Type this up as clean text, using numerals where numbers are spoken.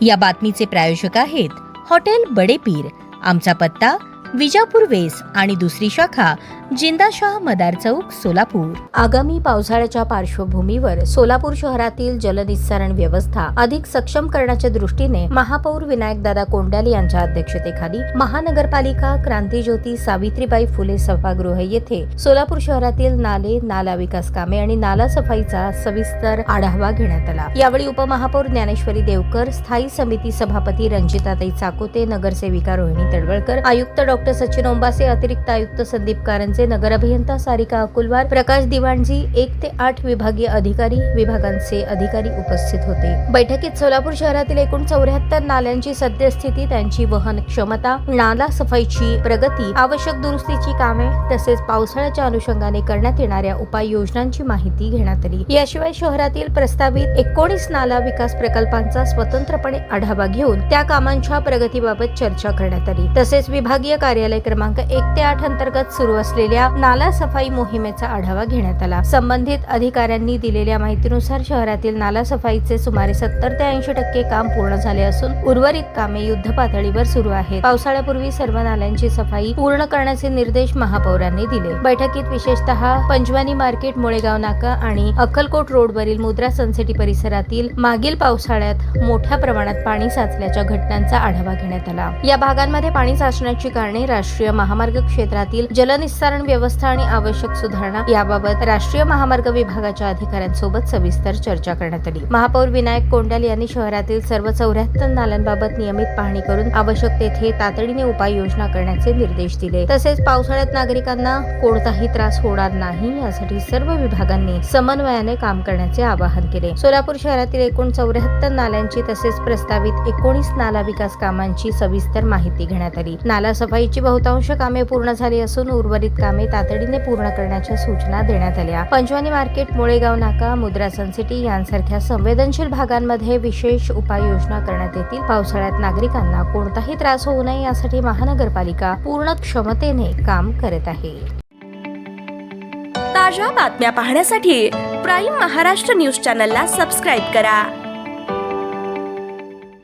या बातमीचे प्रायोजक आहेत हॉटेल बडे पीर। आमचा पत्ता विजापूर वेस आणि दुसरी शाखा जिंदाशाह मदार चौक सोलापूर। आगामी पावसाळ्याच्या पार्श्वभूमीवर सोलापूर शहरातील जलनिस्सारण व्यवस्था अधिक सक्षम करण्याच्या दृष्टीने महापौर विनायकदादा कोंडाले यांच्या अध्यक्षतेखाली महानगरपालिका क्रांतिज्योती सावित्रीबाई फुले सभागृह येथे सोलापूर शहरातील नाले, नाला विकास कामे आणि नाला सफाईचा सविस्तर आढावा घेण्यात आला। यावेळी उपमहापौर ज्ञानेश्वरी देवकर, स्थायी समिती सभापती रंजिताताई चाकोते, नगरसेविका रोहिणी तडवळकर, आयुक्त डॉक्टर सचिन ओंबासे, अतिरिक्त आयुक्त संदीप कारंजे, नगर अभियंता सारिका अकुलवार, प्रकाश दिवाणजी, 1 ते 8 विभागीय अधिकारी, विभागांचे अधिकारी उपस्थित होते। बैठकीत सोलापूर शहरातील एकूण 74 नाल्यांची सद्यस्थिती, त्यांची वहन क्षमता, नाला सफाईची प्रगती, आवश्यक दुरुस्तीची कामे तसेच पावसाळ्याच्या अनुषंगाने करण्यात येणाऱ्या उपाययोजनांची माहिती घेण्यात आली। याशिवाय शहरातील प्रस्तावित 19 नाला विकास प्रकल्पांचा स्वतंत्रपणे आढावा घेऊन त्या कामांच्या प्रगतीबाबत चर्चा करण्यात आली। तसेच विभागीय कार्यालय क्रमांक 1 ते 8 अंतर्गत सुरू असलेल्या नाला सफाई मोहिमेचा आढावा घेण्यात आला। संबंधित अधिकाऱ्यांनी दिलेल्या माहितीनुसार शहरातील नाला सफाईचे सुमारे 70 ते 80% काम पूर्ण झाले असून उर्वरित कामे युद्ध पातळीवर सुरू आहेत। पावसाळ्यापूर्वी सर्व नाल्यांची सफाई पूर्ण करण्याचे निर्देश महापौरांनी दिले। बैठकीत विशेषतः पंजवानी मार्केट, मुळेगाव नाका आणि अक्कलकोट रोडवरील मुद्रा सनसिटी परिसरातील मागील पावसाळ्यात मोठ्या प्रमाणात पाणी साचल्याच्या घटनांचा आढावा घेण्यात आला। या भागांमध्ये पाणी साचण्याची कारणे, राष्ट्रीय महामार्ग क्षेत्रातील जलनिस्सारण व्यवस्था आणि आवश्यक सुधारणा याबाबत राष्ट्रीय महामार्ग विभागाच्या अधिकाऱ्यांसोबत सविस्तर चर्चा करण्यात आली। महापौर विनायक कोंडाले यांनी शहरातील सर्व 74 नाल्यांबाबत नियमित पाहणी करून आवश्यक तेथे तातडीने उपाययोजना करण्याचे निर्देश दिले। तसेच पावसाळ्यात नागरिकांना कोणताही त्रास होणार नाही यासाठी सर्व विभागांनी समन्वयाने काम करण्याचे आवाहन केले। सोलापूर शहरातील एकूण 74 नाल्यांची तसेच प्रस्तावित 19 नाला विकास कामांची सविस्तर माहिती घेण्यात आली। नाला सफाईची बहुतांश कामे पूर्ण झाली असून उर्वरित कामे तातडीने पूर्ण करण्याच्या सूचना देण्यात आल्या। पंजवानी मार्केट, मुळेगाव नाका, मुद्रा सनसिटी यांसारख्या संवेदनशील भागांमध्ये विशेष उपाययोजना करण्यात येतील। पावसाळ्यात नागरिकांना कोणताही त्रास होऊ नये यासाठी महानगरपालिका पूर्ण क्षमतेने काम करत आहे। ताज्या बातम्या पाहण्यासाठी प्राईम महाराष्ट्र न्यूज चॅनलला सबस्क्राईब करा।